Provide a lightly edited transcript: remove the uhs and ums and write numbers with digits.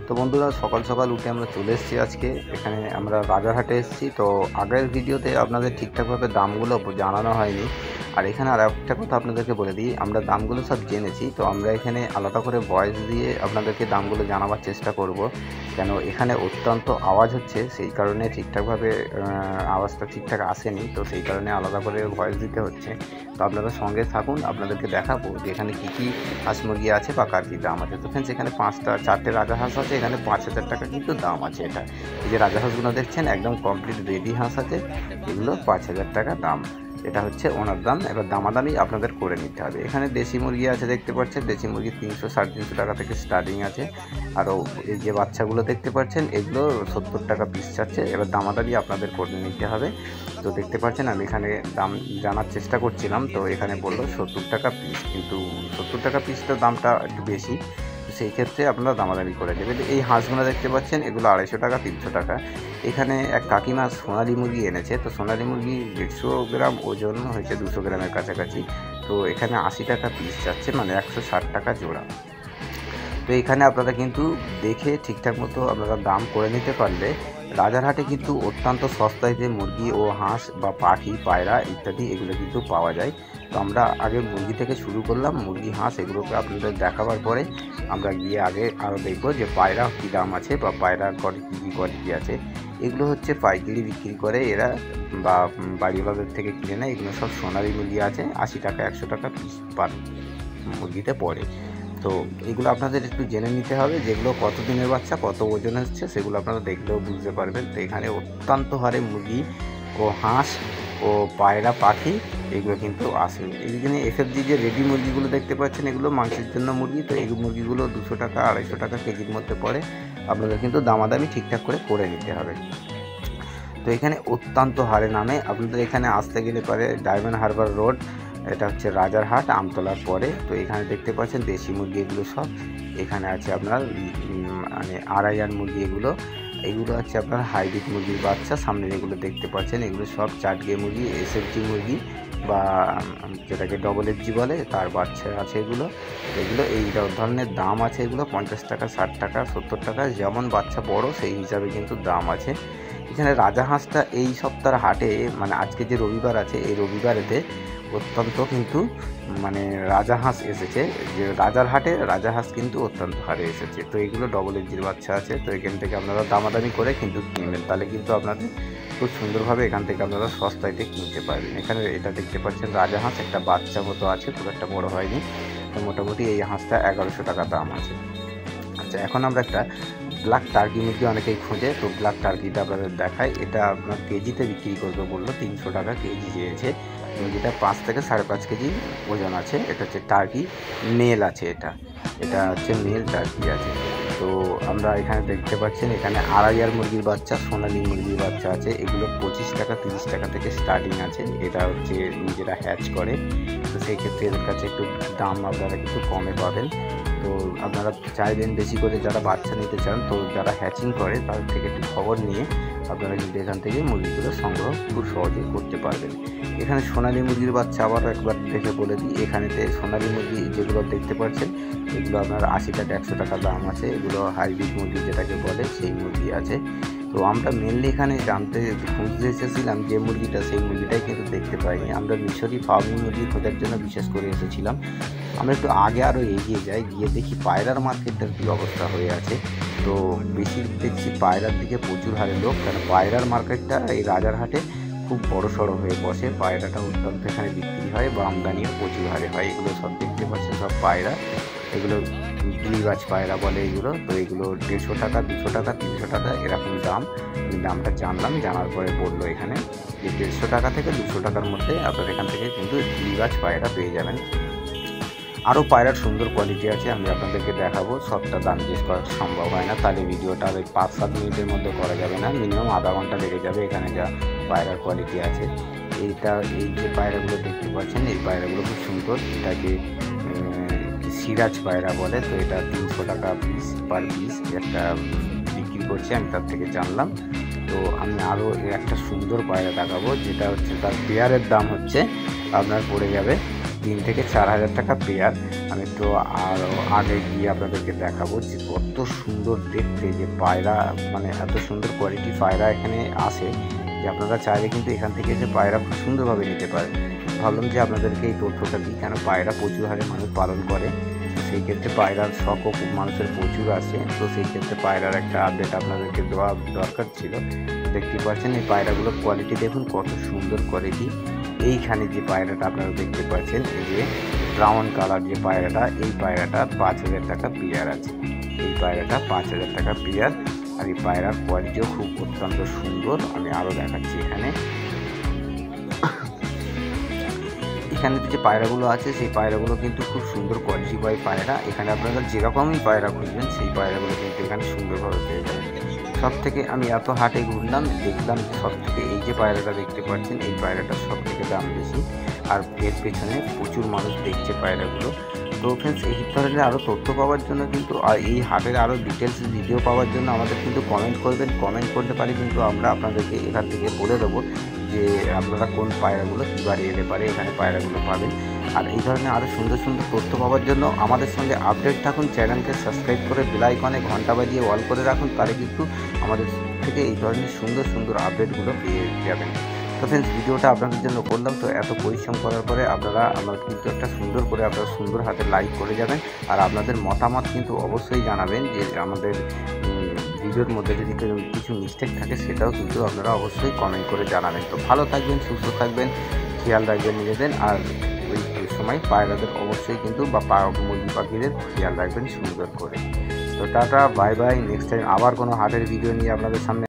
তো বন্ধুরা সকাল সকাল উঠে আমরা চলে এসেছি আজকে এখানে আমরা রাজারহাটে এসেছি। তো আগের ভিডিওতে আপনাদের ঠিকঠাকভাবে দামগুলো জানানো হয়নি। আর এখানে আর একটা কথা আপনাদেরকে বলে দিই, আমরা দামগুলো সব জেনেছি। তো আমরা এখানে আলাদা করে ভয়েস দিয়ে আপনাদেরকে দামগুলো জানাবার চেষ্টা করব, কেন এখানে অত্যন্ত আওয়াজ হচ্ছে, সেই কারণে ঠিকঠাকভাবে আওয়াজটা ঠিকঠাক আসেনি। তো সেই কারণে আলাদা করে ভয়েস দিতে হচ্ছে। তো আপনারা সঙ্গে থাকুন, আপনাদেরকে দেখাবো যে এখানে কী কী হাঁস মুরগি আছে বা কার কী দাম আছে। তো ফ্রেন্ডস এখানে 4টে রাজাহাঁস আছে, এখানে 5,000 টাকা কিন্তু দাম আছে। এটা এই যে রাজাহাঁসগুলো দেখছেন একদম কমপ্লিট রেডি হাঁস আছে, এগুলো 5,000 টাকা দাম। এটা হচ্ছে ওনার দাম। এবার দামাদামি আপনাদের করে নিতে হবে। এখানে দেশি মুরগি আছে দেখতে পাচ্ছেন, দেশি মুরগি 300 350 টাকা থেকে স্টার্টিং আছে। আরও এই যে বাচ্চাগুলো দেখতে পাচ্ছেন এগুলো 70 টাকা পিস চাচ্ছে। এবার দামাদামি আপনাদের করে নিতে হবে। তো দেখতে পাচ্ছেন আমি এখানে দাম জানার চেষ্টা করছিলাম, তো এখানে বললো 70 টাকা পিস, কিন্তু 70 টাকা পিসটার দামটা একটু বেশি। সেই ক্ষেত্রে আপনারা দামাদামি করে দেবেন। এই হাঁসগুলো দেখতে পাচ্ছেন এগুলো 250 টাকা 300 টাকা। এখানে এক কাকিমা সোনালি মুরগি এনেছে, তো সোনালি মুরগি 150 গ্রাম ওজন হয়েছে 200 গ্রামের কাছাকাছি। তো এখানে 80 টাকা পিস যাচ্ছে, মানে 160 টাকা জোড়া। তো এখানে আপনারা কিন্তু দেখে ঠিকঠাক মতো আপনারা দাম করে নিতে পারলে রাজারহাটে কিন্তু অত্যন্ত সস্তায় মুরগি ও হাঁস বা পাখি পায়রা ইত্যাদি এগুলো কিন্তু পাওয়া যায়। তো আমরা আগে মুরগি থেকে শুরু করলাম, মুরগি হাঁস এগুলোকে আপনাদের দেখাবার পরে আমরা গিয়ে আগে আরও দেখব যে পায়রা কী দাম আছে বা পায়রার কী কী কোয়ালিটি আছে। এগুলো হচ্ছে পাইকারি বিক্রি করে এরা বা বাড়িওয়ালাদের থেকে কিনে নেয়। এগুলো সব সোনালি মুরগি আছে, 80 টাকা 100 টাকা পিস পার মুরগিতে পড়ে। তো এগুলো আপনাদের একটু জেনে নিতে হবে, যেগুলো কত দিনের বাচ্চা কত ওজন হচ্ছে সেগুলো আপনারা দেখলেও বুঝতে পারবেন। তো এখানে অত্যন্ত হারে মুরগি ও হাঁস ও পায়রা পাখি এগুলো কিন্তু আসে। এইখানে এফএফজি যে রেডি মুরগিগুলো দেখতে পাচ্ছেন এগুলো মাংসের জন্য মুরগি। তো এই মুরগিগুলো 200 টাকা 250 টাকা কেজির মধ্যে পড়ে। আপনাদের কিন্তু দামাদামি ঠিকঠাক করে নিতে হবে। তো এখানে অত্যন্ত হারে নামে আপনাদের এখানে আসতে গেলে পরে ডায়মন্ড হারবার রোড, এটা হচ্ছে রাজারহাট আমতলার পরে। তো এখানে দেখতে পাচ্ছেন দেশি মুরগি এগুলো সব। এখানে আছে আপনার মানে আড়াইয়ার মুরগি এগুলো হচ্ছে আপনার হাইব্রিড মুরগির বাচ্চা। সামনে এগুলো দেখতে পাচ্ছেন এগুলো সব চাটগে মুরগি, এসএফজি মুরগি বা যেটাকে ডবল এফজি বলে, তার বাচ্চা আছে এগুলো এই ধরনের দাম আছে। এগুলো 50 টাকা 60 টাকা 70 টাকা, যেমন বাচ্চা বড় সেই হিসাবে কিন্তু দাম আছে। এখানে রাজাহাঁসটা এই সপ্তাহের হাটে মানে আজকে যে রবিবার আছে এই রবিবারেতে অত্যন্ত কিন্তু মানে রাজাহাঁস এসেছে, যে রাজারহাটে রাজাহাঁস কিন্তু অত্যন্ত হারে এসেছে। তো এগুলো ডবল এফজির বাচ্চা আছে। তো এখান থেকে আপনারা দামাদামি করে কিন্তু কিনবেন, তাহলে কিন্তু আপনাদের খুব সুন্দরভাবে এখান থেকে আপনারা সস্তাইতে কিনতে পারবেন। এখানে এটা দেখতে পাচ্ছেন রাজাহাঁস একটা বাচ্চা মতো আছে, খুব একটা বড় হয়নি। তো মোটামুটি এই হাঁসটা 1100 টাকা দাম আছে। আচ্ছা, এখন আমরা একটা ব্ল্যাক টার্কি মুরগি অনেকেই খোঁজে, তো ব্ল্যাক টার্কিটা আপনাদের দেখায়। এটা আপনার কেজিতে বিক্রি করবে বললো, 300 টাকা কেজি চেয়েছে। মুরগিটা 5 থেকে 5.5 কেজি ওজন আছে। এটা হচ্ছে টার্কি মেল আছে, এটা হচ্ছে মেল টার্কি আছে। তো আমরা এখানে দেখতে পাচ্ছেন এখানে আড়াইয়ার মুরগির বাচ্চা, সোনালি মুরগির বাচ্চা আছে। এগুলো 25 টাকা 30 টাকা থেকে স্টার্টিং আছে। এটা হচ্ছে নিজেরা হ্যাচ করে, তো সেই ক্ষেত্রে এদের কাছে একটু দাম আপনারা একটু কমে পাবেন। তো আপনারা চাইবেন বেশি করে যারা বাচ্চা নিতে চান, তো যারা হ্যাচিং করে তাদের থেকে একটু খবর নিয়ে আপনারা কিন্তু এখান থেকে মুরগিগুলো সংগ্রহ খুব সহজেই করতে পারবেন। এখানে সোনালি মুরগির বাচ্চা আবার একবার দেখে বলে দিই, এখানেতে সোনালি মুরগি যেগুলো দেখতে পাচ্ছেন এগুলো আপনার 80 টাকা 100 টাকা দাম আছে। এগুলো হাইব্রিড মুরগি যেটাকে বলে সেই মুরগি আছে। তো আমরা মেনলি এখানে খুঁজতে এসেছিলাম যে মুরগিটা, সেই মুরগিটাই কিন্তু দেখতে পাইনি। আমরা মিশরি ফার্মিং মুরগি খোঁজার জন্য বিশেষ করে এসেছিলাম। আমরা একটু আগে আরও এগিয়ে যাই, গিয়ে দেখি পায়রার মার্কেটটার কী অবস্থা হয়ে আছে। তো বেশি দেখছি পায়রার দিকে প্রচুর হারে লোক, কারণ পায়রার মার্কেটটা এই রাজারহাটে খুব বড় সড়ো হয়ে বসে। পায়রাটা অত্যন্ত এখানে বিক্রি হয় বা আমদানিও প্রচুর হারে হয়। এগুলো সব দেখতে পাচ্ছেন সব পায়রা, এগুলো গিরিবাজ পায়রা বলে এগুলো। তো এগুলো 150 টাকা 200 টাকা 300 টাকা এরকম দাম। আমি দামটা জানলাম, জানার পরে বললো এখানে যে 150 টাকা থেকে 200 টাকার মধ্যে আপনার এখান থেকে কিন্তু গিরিবাজ পায়রা পেয়ে যাবেন। আরও পায়রার সুন্দর কোয়ালিটি আছে, আমি আপনাদেরকে দেখাবো। সবটা দাম জিজ্ঞেস করা সম্ভব হয় না, তাহলে ভিডিওটা 5-7 মিনিটের মধ্যে করা যাবে না, মিনিমাম আধা ঘন্টা লেগে যাবে। এখানে যা পায়রার কোয়ালিটি আছে, এই যে পায়রাগুলো দেখতে পাচ্ছেন এই পায়রাগুলো খুব সুন্দর। এটাকে সিরাজ পায়রা বলে। তো এটা 300 টাকা পিস পার পিস একটা বিক্রি করছে, আমি তার থেকে জানলাম। তো আমি আরও একটা সুন্দর পায়রা দেখাবো, যেটা হচ্ছে তার পেয়ারের দাম হচ্ছে আপনার পড়ে যাবে 3 থেকে 4 হাজার টাকা পেয়ার। আমি একটু আরও আগে গিয়ে আপনাদেরকে দেখাবো যে কত সুন্দর দেখতে যে পায়রা, মানে এত সুন্দর কোয়ালিটি পায়রা এখানে আসে যে আপনারা চাইলে কিন্তু এখান থেকে এসে পায়রা খুব সুন্দরভাবে নিতে পারেন। ভাবলাম যে আপনাদেরকে এই তথ্যটা দিই, কেন পায়রা প্রচুর হারে মানুষ পালন করে, সেই ক্ষেত্রে পায়রার শখও মানুষের প্রচুর আছে। তো সেই ক্ষেত্রে পায়রার একটা আপডেট আপনাদেরকে দেওয়া দরকার ছিল। দেখতে পাচ্ছেন এই পায়রাগুলোর কোয়ালিটি দেখুন কত সুন্দর কোয়ালিটি। এইখানে যে পায়রাটা আপনারা দেখতে পাচ্ছেন, এই যে ব্রাউন কালার যে পায়রাটা, এই পায়রাটা 5,000 টাকা পেয়ার আছে। এই পায়রাটা 5,000 টাকা পেয়ার, আর এই পায়রার কোয়ালিটিও খুব অত্যন্ত সুন্দর। আমি আরও দেখাচ্ছি এখানে যে পায়রাগুলো আছে সেই পায়রাগুলো কিন্তু খুব সুন্দর কোয়ালিটি বাই পায়রা। এখানে আপনারা যেরকমই পায়রা খুঁজবেন সেই পায়রাগুলো কিন্তু এখানে সুন্দরভাবে পেয়ে যাবেন। সব থেকে আমি এত হাটে ঘুরলাম, দেখলাম সব থেকে এই যে পায়রাটা দেখতে পাচ্ছেন, এই পায়রাটা সব থেকে দাম বেশি, আর এর পেছনে প্রচুর মানুষ দেখছে পায়রাগুলো। তো ফ্রেন্ডস, এই ধরনের আরও তথ্য পাওয়ার জন্য কিন্তু, আর এই হাটের আরও ডিটেলস ভিডিও পাওয়ার জন্য আমাদের কিন্তু কমেন্ট করবেন। কমেন্ট করতে পারি কিন্তু আমরা আপনাদেরকে এখান থেকে বলে দেবো যে আপনারা কোন পায়রাগুলো কীবারে এলে পারে এখানে পায়রাগুলো পাবেন। আর এই ধরনের আরও সুন্দর সুন্দর তথ্য পাওয়ার জন্য আমাদের সঙ্গে আপডেট থাকুন। চ্যানেলকে সাবস্ক্রাইব করে বেল আইকনে ঘন্টা বাজিয়ে অল করে রাখুন, তাহলে কিন্তু আমাদের থেকে এই ধরনের সুন্দর সুন্দর আপডেটগুলো পেয়ে যাবেন। তো ফ্রেন্ডস, ভিডিওটা আপনাদের জন্য করলাম। তো এত পরিশ্রম করার পরে আপনারা আমার কিন্তু একটা সুন্দর করে আপনারা সুন্দর হাতে লাইক করে যাবেন, আর আপনাদের মতামত কিন্তু অবশ্যই জানাবেন যে আমাদের ভিডিওর মধ্যে যদি কিছু মিস্টেক থাকে সেটাও কিন্তু আপনারা অবশ্যই কমেন্ট করে জানাবেন। তো ভালো থাকবেন, সুস্থ থাকবেন, খেয়াল রাখবেন নিজেদের, আর ওই সময় পায়রাদের অবশ্যই কিন্তু বা মুরগি পাখিদের খেয়াল রাখবেন সুন্দর করে। তো tata, bye bye. Next time আবার কোনো হাটের ভিডিও নিয়ে আপনাদের সামনে